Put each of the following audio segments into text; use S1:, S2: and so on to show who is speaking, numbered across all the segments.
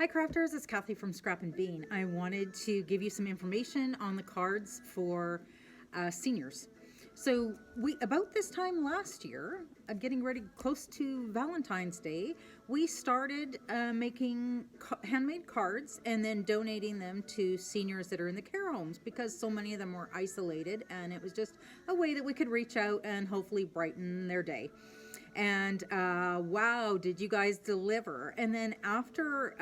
S1: Hi crafters, it's Kathy from Scrap and Bean. I wanted to give you some information on the cards for seniors. So we about this time last year, getting ready close to Valentine's Day, we started making handmade cards and then donating them to seniors that are in the care homes because so many of them were isolated, and it was just a way that we could reach out and hopefully brighten their day. And wow, did you guys deliver? And then after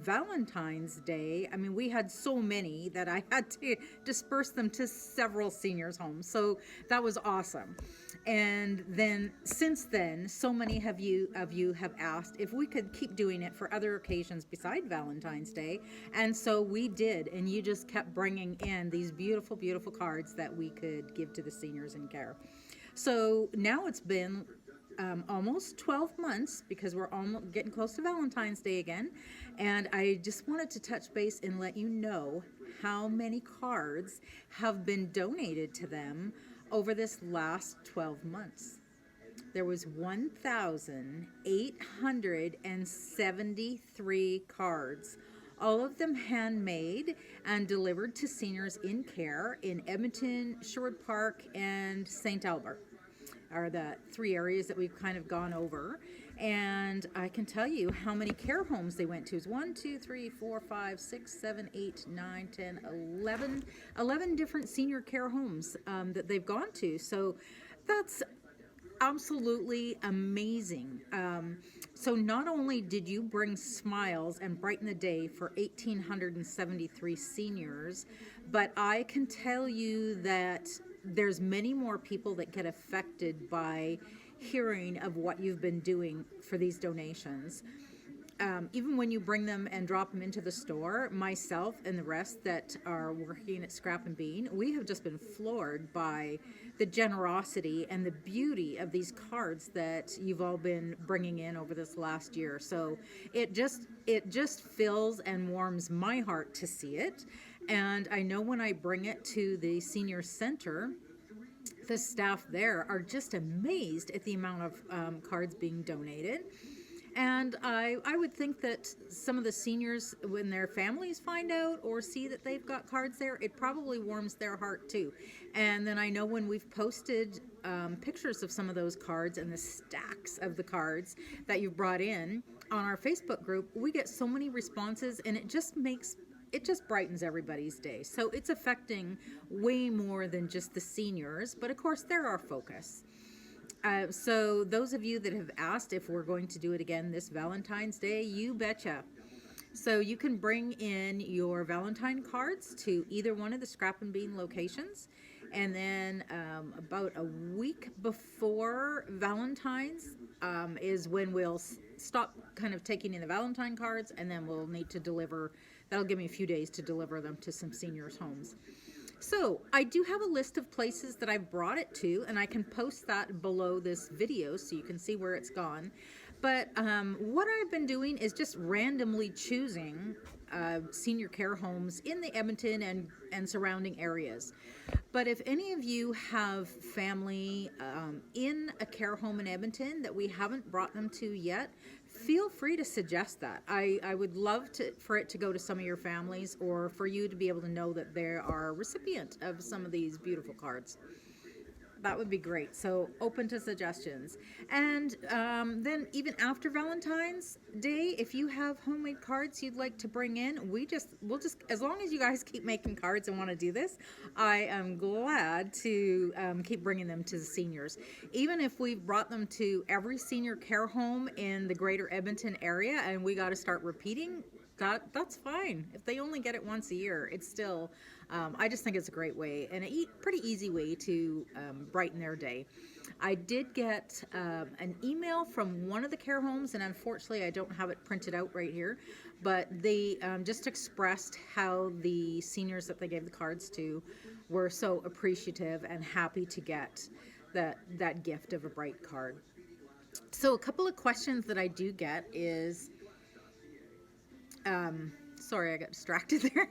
S1: Valentine's Day, I mean, we had so many that I had to disperse them to several seniors' homes. So that was awesome. And then since then, so many of you have asked if we could keep doing it for other occasions beside Valentine's Day. And so we did. And you just kept bringing in these beautiful, beautiful cards that we could give to the seniors in care. So now it's been almost 12 months because we're almost getting close to Valentine's Day again. And I just wanted to touch base and let you know how many cards have been donated to them over this last 12 months. There was 1,873 cards, all of them handmade and delivered to seniors in care in Edmonton, Sherwood Park, and St. Albert are the three areas that we've kind of gone over. And I can tell you how many care homes they went to. It's 1, 2, 3, 4, 5, 6, 7, 8, 9, 10, 11 different senior care homes that they've gone to. So that's absolutely amazing. So not only did you bring smiles and brighten the day for 1,873 seniors, but I can tell you that there's many more people that get affected by hearing of what you've been doing for these donations. Even when you bring them and drop them into the store, myself and the rest that are working at Scrap and Bean, we have just been floored by the generosity and the beauty of these cards that you've all been bringing in over this last year. So it just fills and warms my heart to see it. And I know when I bring it to the senior center, the staff there are just amazed at the amount of cards being donated. And I would think that some of the seniors, when their families find out or see that they've got cards there, it probably warms their heart too. And then I know when we've posted pictures of some of those cards and the stacks of the cards that you've brought in on our Facebook group, we get so many responses, and it just brightens everybody's day. So it's affecting way more than just the seniors, but of course they're our focus. So those of you that have asked if we're going to do it again this Valentine's Day, you betcha. So you can bring in your Valentine cards to either one of the Scrap and Bean locations. And then about a week before Valentine's is when we'll stop kind of taking in the Valentine cards, and then we'll need to deliver. That'll give me a few days to deliver them to some seniors' homes. So I do have a list of places that I've brought it to, and I can post that below this video so you can see where it's gone. But what I've been doing is just randomly choosing senior care homes in the Edmonton and surrounding areas. But if any of you have family in a care home in Edmonton that we haven't brought them to yet, feel free to suggest that. I would love for it to go to some of your families, or for you to be able to know that they are a recipient of some of these beautiful cards. That would be great. So open to suggestions. And then even after Valentine's Day, if you have homemade cards you'd like to bring in, we'll just, as long as you guys keep making cards and want to do this, I am glad to keep bringing them to the seniors. Even if we've brought them to every senior care home in the greater Edmonton area and we got to start repeating, that's fine. If they only get it once a year, it's still, I just think it's a great way and a pretty easy way to brighten their day. I did get an email from one of the care homes, and unfortunately I don't have it printed out right here, but they just expressed how the seniors that they gave the cards to were so appreciative and happy to get that gift of a bright card. So a couple of questions that I do get is, sorry, I got distracted there,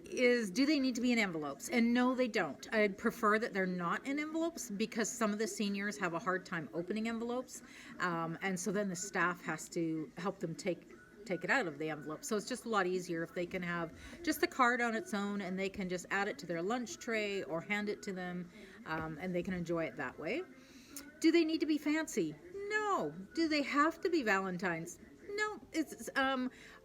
S1: is do they need to be in envelopes? And no, they don't. I'd prefer that they're not in envelopes because some of the seniors have a hard time opening envelopes. And so then the staff has to help them take take it out of the envelope. So it's just a lot easier if they can have just the card on its own, and they can just add it to their lunch tray or hand it to them, and they can enjoy it that way. Do they need to be fancy? No. Do they have to be Valentine's? No. It's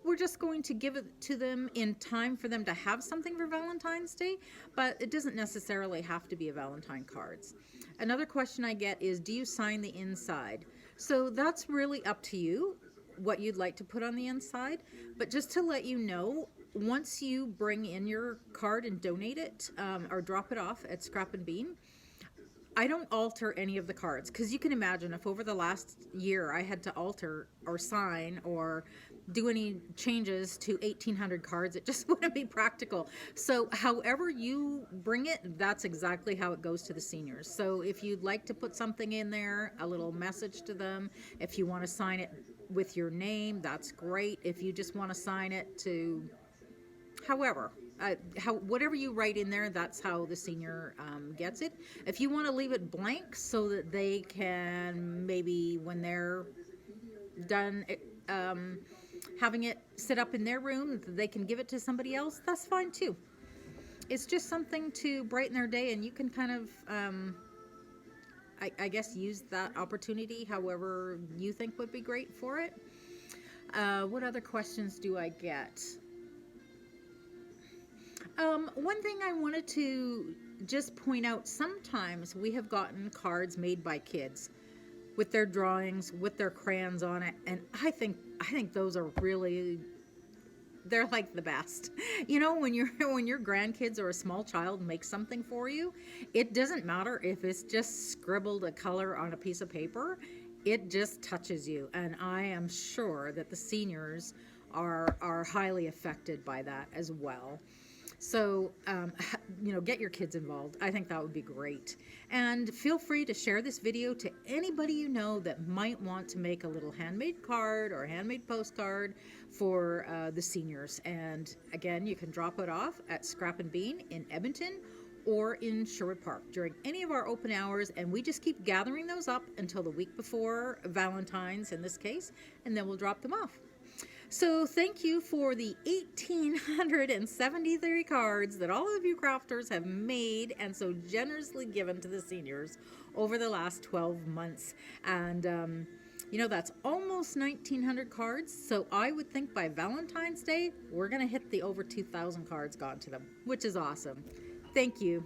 S1: we're just going to give it to them in time for them to have something for Valentine's Day, but it doesn't necessarily have to be a Valentine cards. Another question I get is, do you sign the inside? So that's really up to you what you'd like to put on the inside, but just to let you know, once you bring in your card and donate it, or drop it off at Scrap and Bean, I don't alter any of the cards, because you can imagine if over the last year I had to alter or sign or do any changes to 1,800 cards, it just wouldn't be practical. So however you bring it, that's exactly how it goes to the seniors. So if you'd like to put something in there, a little message to them, if you want to sign it with your name, that's great. If you just want to sign it to however, whatever you write in there, that's how the senior gets it. If you want to leave it blank so that they can, maybe when they're done having it sit up in their room, they can give it to somebody else, that's fine too. It's just something to brighten their day, and you can kind of I guess use that opportunity however you think would be great for it. What other questions do I get? One thing I wanted to just point out, sometimes we have gotten cards made by kids with their drawings, with their crayons on it, and I think those are really, they're like the best. You know, when your grandkids or a small child makes something for you, it doesn't matter if it's just scribbled a color on a piece of paper, it just touches you, and I am sure that the seniors are highly affected by that as well. So, get your kids involved. I think that would be great. And feel free to share this video to anybody you know that might want to make a little handmade card or a handmade postcard for the seniors. And again, you can drop it off at Scrap and Bean in Edmonton or in Sherwood Park during any of our open hours. And we just keep gathering those up until the week before Valentine's in this case, and then we'll drop them off. So thank you for the 1,873 cards that all of you crafters have made and so generously given to the seniors over the last 12 months. And, that's almost 1,900 cards. So I would think by Valentine's Day, we're going to hit the over 2,000 cards gone to them, which is awesome. Thank you.